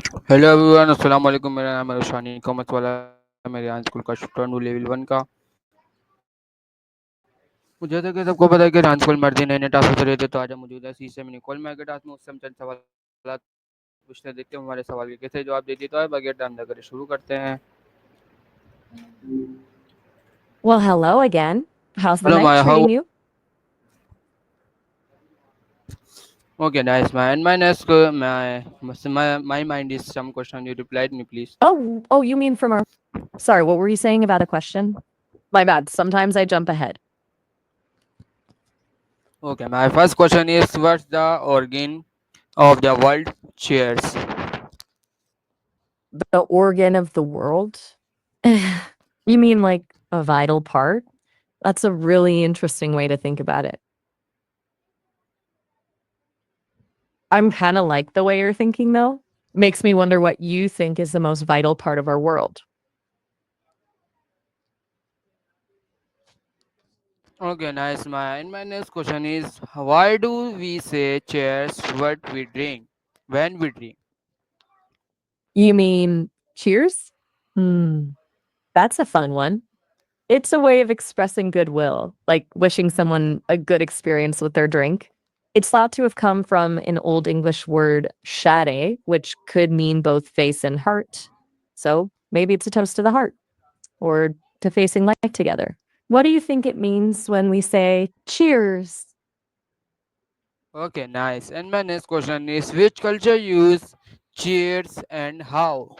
Hello everyone अस्सलाम वालेकुम। मेरा नाम है ऋषान कॉमर्स वाला मेरे यहाँ स्कूल का स्टूडेंट हूँ लेवल 1 का। मुझे तो कि सबको पता है कि डांस स्कूल मर्जी नए नए टास्क होते रहते, तो आज हम मौजूद है शीशे में निकॉल में आगे टास्क में उससे हम चंद सवाल पूछते हैं, देखते हैं हमारे सवाल के कैसे जवाब देती तो है। बगैर टाइम लगाए शुरू करते हैं। Well, hello again. How's the hello night my how treating you? Okay nice my and my next my mind is some question you replied me please. Oh, you mean from our. Sorry, what were you saying about a question? My bad. Sometimes I jump ahead. Okay my first question is what's the origin of the world? Cheers. The organ of the world? You mean like a vital part? That's a really interesting way to think about it. I'm kind of like the way you're thinking, though. Makes me wonder what you think is the most vital part of our world. Okay, nice. My next question is, why do we say cheers what we drink when we drink? You mean cheers? Hmm, that's a fun one. It's a way of expressing goodwill, like wishing someone a good experience with their drink. It's thought to have come from an Old English word, shade, which could mean both face and heart. So maybe it's a toast to the heart or to facing life together. What do you think it means when we say cheers? Okay, nice. And my next question is, which culture use cheers and how?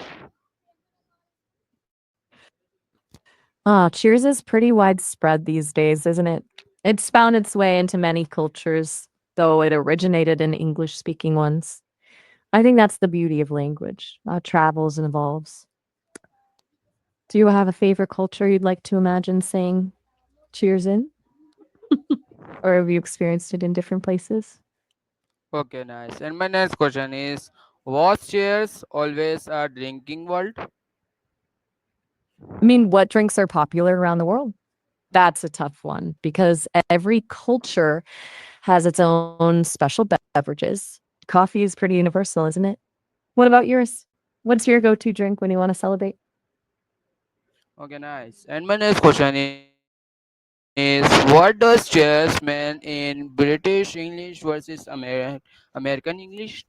Cheers is pretty widespread these days, isn't it? It's found its way into many cultures, though it originated in English speaking ones. I think that's the beauty of language. Travels and evolves. Do you have a favorite culture you'd like to imagine saying cheers in? Or have you experienced it in different places? Okay, nice. And my next question is, was cheers always a drinking world? I mean, what drinks are popular around the world? That's a tough one because every culture has its own special beverages. Coffee is pretty universal, isn't it? What about yours? What's your go to drink when you want to celebrate? Okay, nice. And my next question is, what does cheers mean in British English versus American English?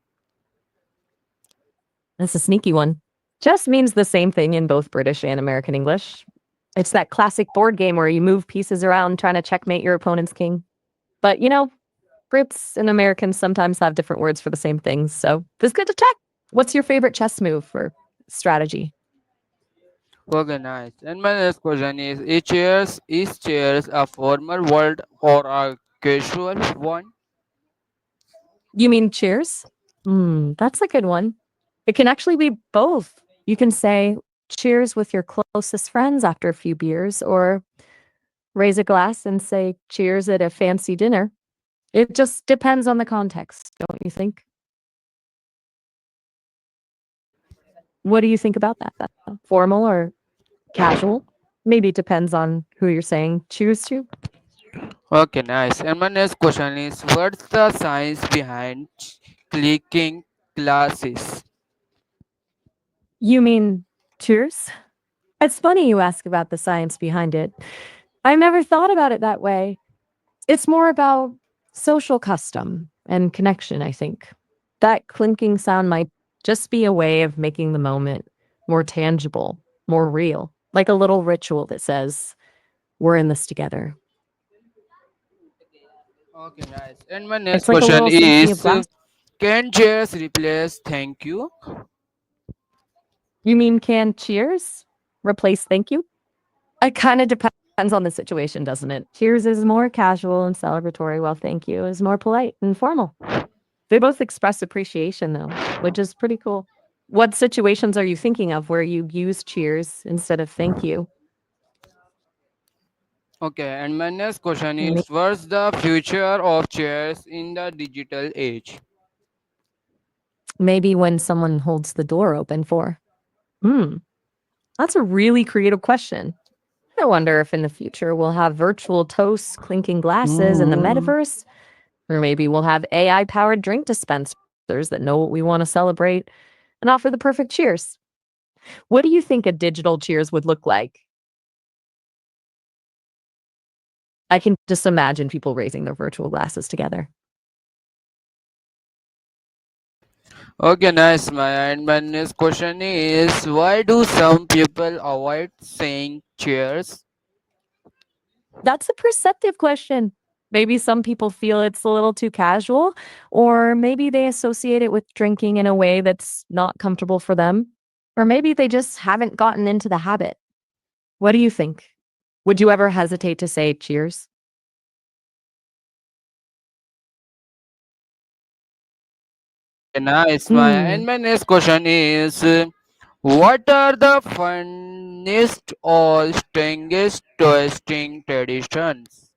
That's a sneaky one. Just means the same thing in both British and American English. It's that classic board game where you move pieces around trying to checkmate your opponent's king. But Brits and Americans sometimes have different words for the same things, so it's good to check. What's your favorite chess move or strategy? Okay, nice. And my next question is cheers a formal word or a casual one? You mean cheers? That's a good one. It can actually be both. You can say cheers with your closest friends after a few beers, or raise a glass and say cheers at a fancy dinner. It just depends on the context, don't you think? What do you think about that? Formal or casual? Maybe it depends on who you're saying cheers to. Okay, nice. And my next question is, what's the science behind clicking classes? You mean cheers? It's funny you ask about the science behind it. I never thought about it that way. It's more about social custom and connection, I think. That clinking sound might just be a way of making the moment more tangible, more real, like a little ritual that says, we're in this together. Okay, nice. And my next It's like a question little symphony of is, glass. can cheers replace thank you? You mean can cheers replace thank you? It kind of depends on the situation, doesn't it? Cheers is more casual and celebratory, while thank you is more polite and formal. They both express appreciation, though, which is pretty cool. What situations are you thinking of where you use cheers instead of thank you? Okay, and my next question May- is, what's the future of cheers in the digital age? Maybe when someone holds the door open for. Hmm, that's a really creative question. I wonder if in the future we'll have virtual toasts, clinking glasses in the metaverse, or maybe we'll have AI powered drink dispensers that know what we want to celebrate. and offer the perfect cheers. What do you think a digital cheers would look like? I can just imagine people raising their virtual glasses together. Okay, nice, Maya. And my next question is, why do some people avoid saying cheers? That's a perceptive question. Maybe some people feel it's a little too casual, or maybe they associate it with drinking in a way that's not comfortable for them, or maybe they just haven't gotten into the habit. What do you think? Would you ever hesitate to say cheers? Okay, nice, Maya. And Hmm. my next question is, what are the funniest or strangest toasting traditions?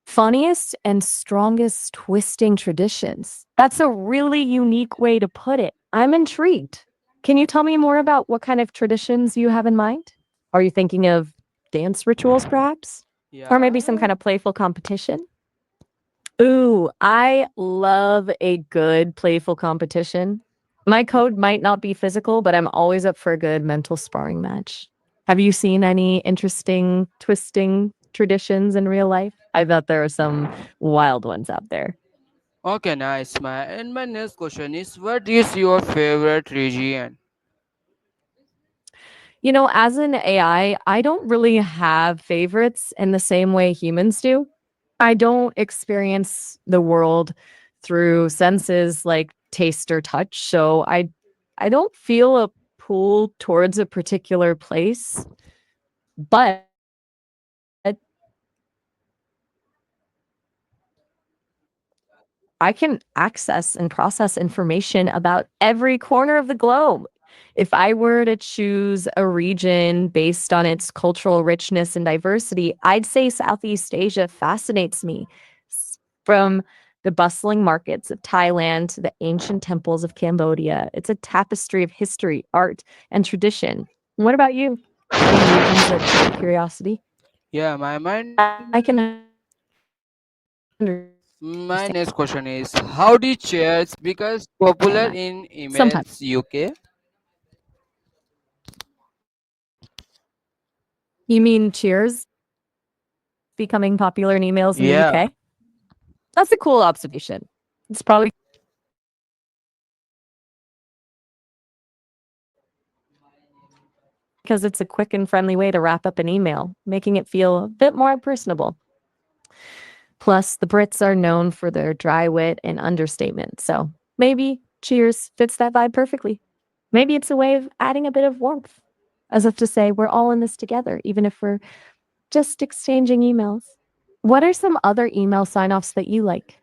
Funniest and strongest twisting traditions. That's a really unique way to put it. I'm intrigued. Can you tell me more about what kind of traditions you have in mind? Are you thinking of dance rituals, perhaps? Or maybe some Yeah. kind of playful competition? Ooh, I love a good playful competition. My code might not be physical, but I'm always up for a good mental sparring match. Have you seen any interesting twisting traditions in real life? I bet there are some wild ones out there. Okay, nice, Maya. And my next question is, what is your favorite region? You know, as an I don't really have favorites in the same way humans do. I don't experience the world through senses like taste or touch, so I don't feel a pull towards a particular place, but I can access and process information about every corner of the globe. If I were to choose a region based on its cultural richness and diversity, I'd say Southeast Asia fascinates me. From the bustling markets of Thailand to the ancient temples of Cambodia, it's a tapestry of history, art, and tradition. What about you? Any regions that pique your curiosity? Yeah, I can my understand. next question is, how did cheers become popular That. in Sometimes. emails UK? You mean Cheers becoming popular in emails in the Yeah. UK? That's a cool observation. It's probably because it's a quick and friendly way to wrap up an email, making it feel a bit more personable. Plus, the Brits are known for their dry wit and understatement, so maybe Cheers fits that vibe perfectly. Maybe it's a way of adding a bit of warmth, as if to say we're all in this together, even if we're just exchanging emails. What are some other email sign offs that you like?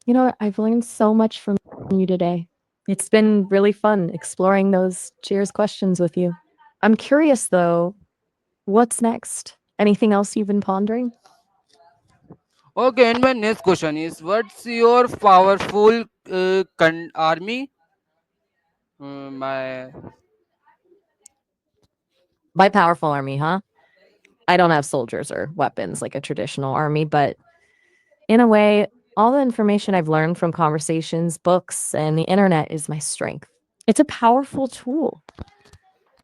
You know, I've learned so much from you today. It's been really fun exploring those cheers questions with you. I'm curious though, what's next? Anything else you've been pondering? Okay, and my next question is, what's your powerful army? My My powerful army, huh? I don't have soldiers or weapons like a traditional army, but in a way, all the information I've learned from conversations, books, and the internet is my strength. It's a powerful tool.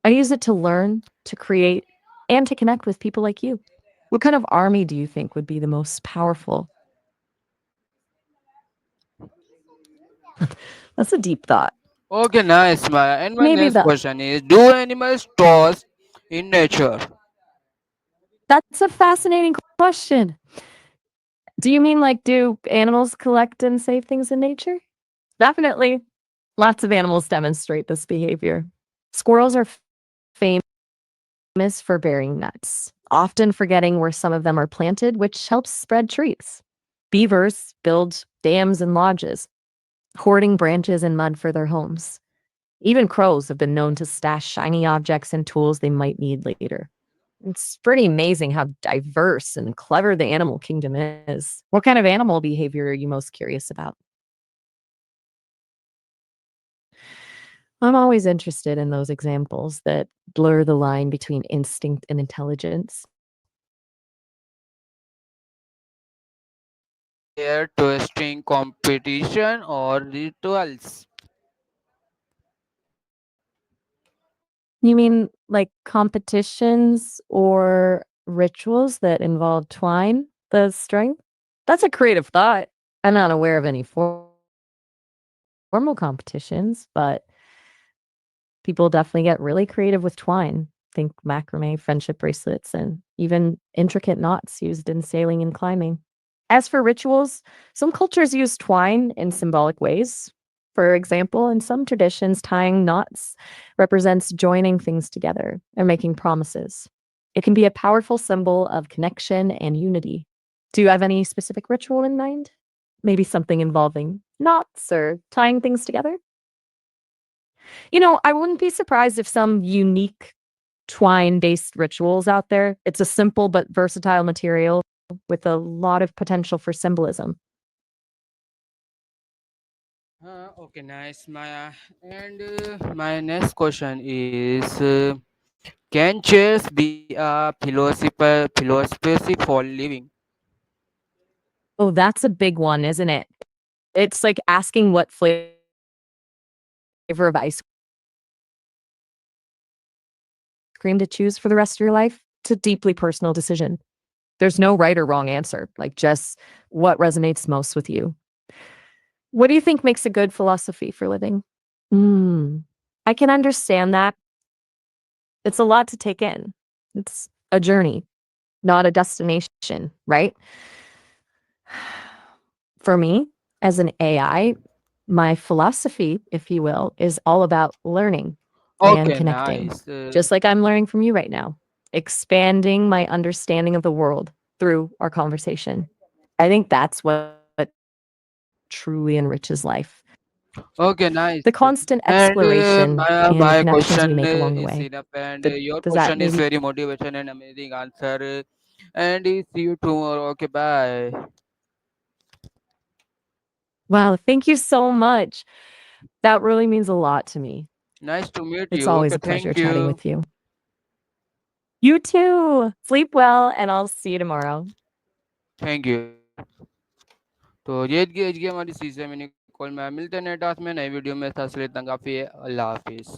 I use it to learn, to create, and to connect with people like you. What kind of army do you think would be the most powerful? That's a deep thought. okay, nice, Maya. And my Maybe next the question is, do animals toss in nature? That's a fascinating question. Do you mean like do animals collect and save things in nature? Definitely. Lots of animals demonstrate this behavior. Squirrels are famous for burying nuts, often forgetting where some of them are planted, which helps spread trees. Beavers build dams and lodges, hoarding branches and mud for their homes. Even crows have been known to stash shiny objects and tools they might need later. It's pretty amazing how diverse and clever the animal kingdom is. What kind of animal behavior are you most curious about? I'm always interested in those examples that blur the line between instinct and intelligence. Their toasting competition or rituals? You mean like competitions or rituals that involve twine, the string? That's a creative thought. I'm not aware of any formal competitions, but people definitely get really creative with twine. Think macrame, friendship bracelets, and even intricate knots used in sailing and climbing. As for rituals, some cultures use twine in symbolic ways. For example, in some traditions, tying knots represents joining things together and making promises. It can be a powerful symbol of connection and unity. Do you have any specific ritual in mind? Maybe something involving knots or tying things together? I wouldn't be surprised if some unique twine-based rituals out there. It's a simple but versatile material with a lot of potential for symbolism. Okay, nice, Maya. And my next question is, can chess be a philosophy for living? Oh, that's a big one, isn't it? It's like asking what flavor of ice cream to choose for the rest of your life. It's a deeply personal decision. There's no right or wrong answer, like just what resonates most with you. What do you think makes a good philosophy for living? I can understand that. It's a lot to take in. It's a journey, not a destination, right? For me, as an AI, my philosophy, if you will, is all about learning and Okay, connecting, nice. just like I'm learning from you right now, expanding my understanding of the world through our conversation. I think that's what truly enriches life. Okay, The nice. constant And exploration and the my connections we question make along the is way. enough, and your Does that question is maybe? very motivation and amazing answer. And see you tomorrow. Okay, bye. Wow, thank you so much. That really means a lot to me. Nice to meet It's you. always Okay, a pleasure thank chatting you. with you. You too. Sleep well, and I'll see you tomorrow. Thank you तो ये हमारी सीसे mini call में मिलते हैं नए task में नई वीडियो में था काफ़ी अल्लाह हाफिज़